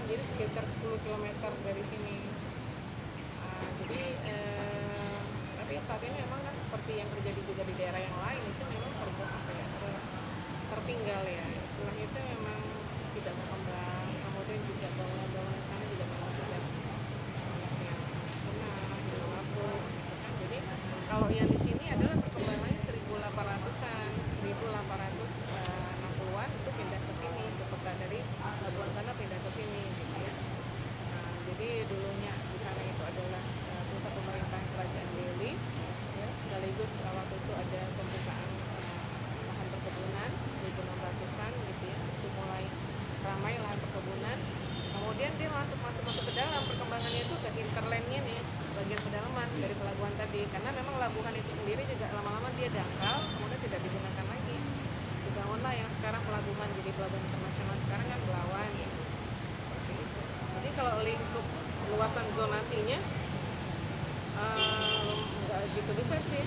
jadi sekitar 10 kilometer dari sini. Jadi tapi saat ini memang kan seperti yang terjadi juga di daerah yang lain, itu memang tertinggal ya, istilahnya itu memang tidak berkembang. Kemudian juga bangunan-bangunan sana juga memang sudah banyak yang punah, hilang lapuk gitu kan. Jadi kalau yang di sini adalah perkembangannya 1800-an, 1860-an itu pindah ke sini, ke kota dari Labuan sana pindah ke sini gitu ya. Jadi dulunya di sana itu adalah pusat pemerintahan kerajaan Delhi ya, sekaligus waktu itu ada pembukaan lahan perkebunan 1600-an gitu ya, itu mulai ramai lahan perkebunan. Kemudian dia masuk ke dalam, perkembangannya itu ke hinterlandnya nih, bagian pedalaman dari pelabuhan tadi, karena memang labuhan itu sendiri juga lama-lama dia dangkal, kemudian tidak digunakan lagi. Dibangunlah yang sekarang pelabuhan, jadi pelabuhan internasional sekarang kan Belawan ya, seperti itu. Jadi kalau lingkup luasan zonasinya nggak gitu besar sih.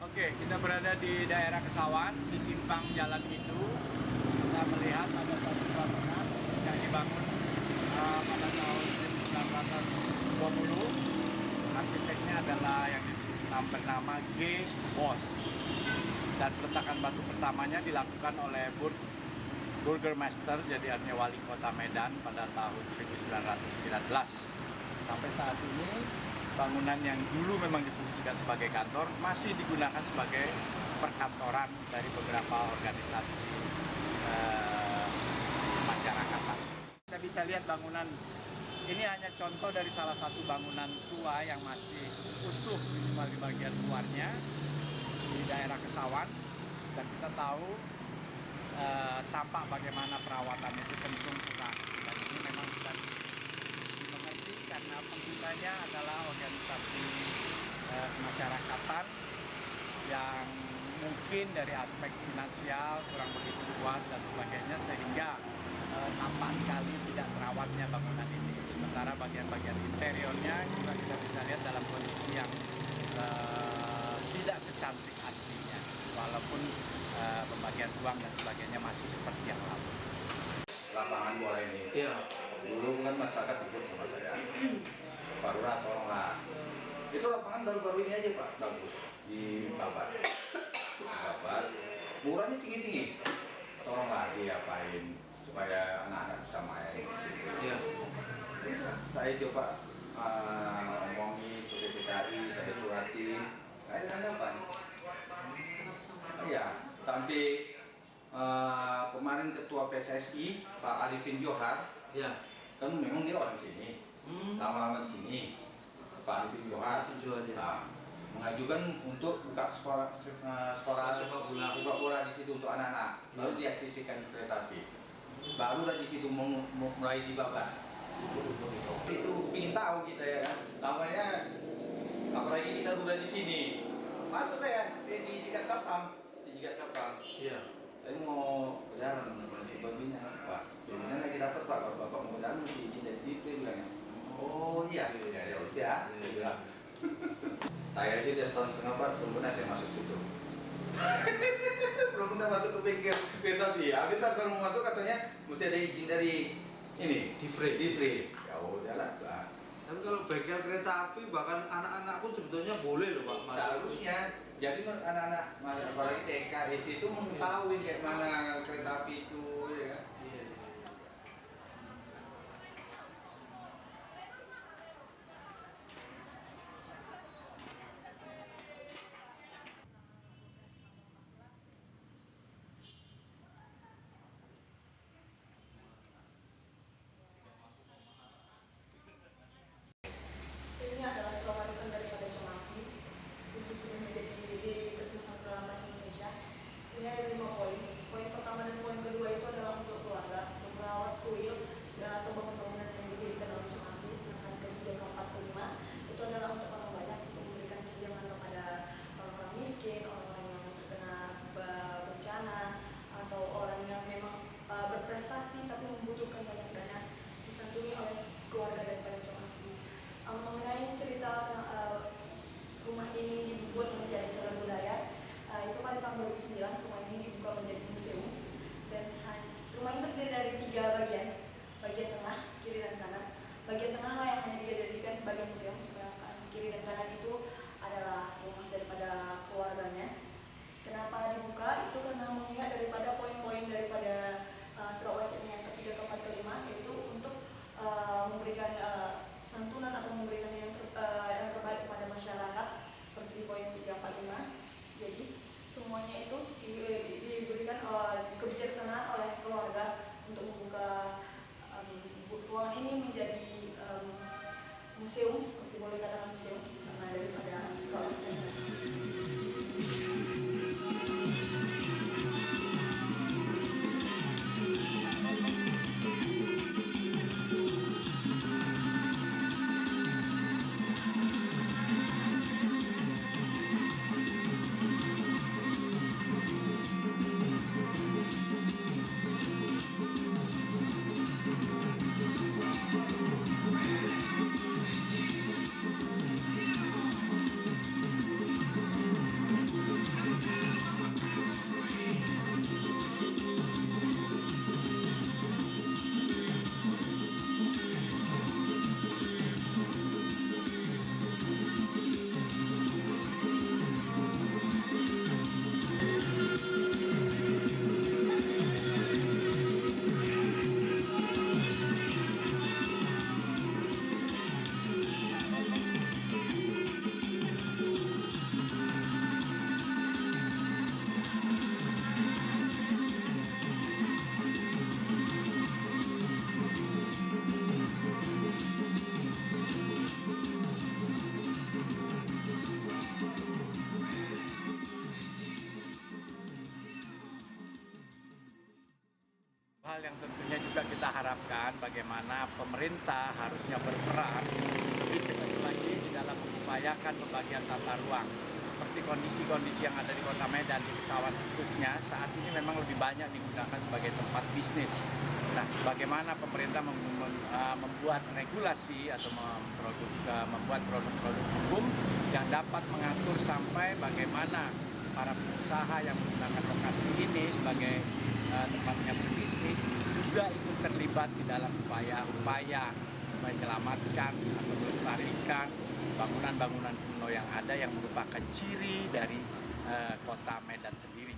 Oke, kita berada di daerah Kesawan, di simpang Jalan Hindu. Kita melihat ada satu bangunan yang dibangun pada tahun 1920. Arsiteknya adalah yang bernama G. Bos. Dan peletakan batu pertamanya dilakukan oleh Burgermeister, jadi artinya wali kota Medan pada tahun 1919. Sampai saat ini bangunan yang dulu memang difungsikan sebagai kantor masih digunakan sebagai perkantoran dari beberapa organisasi masyarakatan. Kita bisa lihat bangunan ini hanya contoh dari salah satu bangunan tua yang masih utuh minimal di bagian luarnya di daerah Kesawan, dan kita tahu tampak bagaimana perawatan itu cenderung kurang, dan ini memang bisa dimengerti karena penggunanya adalah organisasi kemasyarakatan yang mungkin dari aspek finansial kurang begitu kuat dan sebagainya, sehingga nampak sekali tidak terawatnya bangunan ini. Sementara bagian-bagian interiornya juga kita bisa lihat dalam kondisi yang tidak secantik aslinya, walaupun pembagian ruang dan sebagainya masih seperti yang lalu. Lapangan bola ini, Iya. dulu kan masyarakat ikut sama saya, Pak Lurah tolonglah. Itu lapangan baru-baru ini aja Pak, bagus, di Babat. Murahnya tinggi-tinggi, tolonglah diapain supaya anak-anak bisa main di situ. Iya. Saya coba omongin ke DPRI, saya suratin, nggak ada tanggapan. Iya, tapi kemarin ketua PSSI Pak Arifin Johar, Iya. kan memang dia orang sini, lama-lama di sini. Pak Arifin Johar, mengajukan untuk buka sekolah bola di situ untuk anak-anak. Baru dia sisihkan kereta api. Baru dari situ mulai dibabat. Itu ingin tahu kita ya kan. Namanya apalagi kita udah di sini. Masuk ya di Jigat Sapang. Di Jigat Sapang. Iya. Saya mau berjalan mencoba minyak, Pak. Jaminan lagi dapat Pak, kalau Bapak mau berjalan mesti izin dari TV bilangnya. Oh iya, ya udah. Saya aja dia setahun setengah Pak, belum pernah saya masuk situ. Belum pernah masuk ke pinggir kereta api. Habis saya mau masuk katanya mesti ada izin dari ini, Di free. Ya udahlah, Pak. Tapi kalau bengkel kereta api bahkan anak-anak pun sebetulnya boleh loh Pak masuk. Seharusnya jadi anak-anak apalagi TK SD itu mengetahui kayak mana kereta api itu ya kan. Iya. Ini adalah surat warisan daripada Comafi. Ini sudah menjadi diterjemahkan ke dalam bahasa Indonesia. Ini ada 5 poin. Poin pertama dan poin kedua itu adalah untuk keluarga, untuk merawat kuil atau bangunan-bangunan yang didirikan oleh Comafi. Sedangkan ketiga, keempat, kelima itu adalah untuk orang banyak, untuk memberikan tunjangan kepada orang-orang miskin, orang-orang yang terkena bencana, atau orang yang memang berprestasi tapi membutuhkan banyak dana, disantuni oleh keluarga daripada Comafi. Mengenai cerita rumah ini dibuat menjadi cagar budaya, itu pada tahun 2009 rumah ini dibuka menjadi museum, dan rumah ini terdiri dari 3 bagian, bagian tengah, kiri dan kanan. Bagian tengah lah yang hanya dijadikan sebagai museum, sedangkan kiri dan kanan itu adalah rumah daripada keluarganya. Kenapa dibuka? Itu karena mengingat daripada poin-poin daripada surat wasiat yang ketiga, keempat, kelima, yaitu untuk memberikan santunan atau memberikan yang terbaik kepada masyarakat, seperti di poin 3, 4, 5. Jadi semuanya itu diberikan kebijaksanaan oleh keluarga untuk membuka ruangan ini menjadi museum, seperti boleh katakan museum, karena daripada surat wasiat. Hal yang tentunya juga kita harapkan bagaimana pemerintah harusnya berperan lebih tegas lagi di dalam mengupayakan pembagian tata ruang. Seperti kondisi-kondisi yang ada di Kota Medan, di Kesawan khususnya, saat ini memang lebih banyak digunakan sebagai tempat bisnis. Nah, bagaimana pemerintah membuat regulasi atau membuat produk-produk hukum yang dapat mengatur sampai bagaimana para pengusaha yang menggunakan lokasi ini sebagai tempatnya berbisnis juga ikut terlibat di dalam upaya menyelamatkan atau melestarikan bangunan-bangunan kuno yang ada yang merupakan ciri dari Kota Medan sendiri.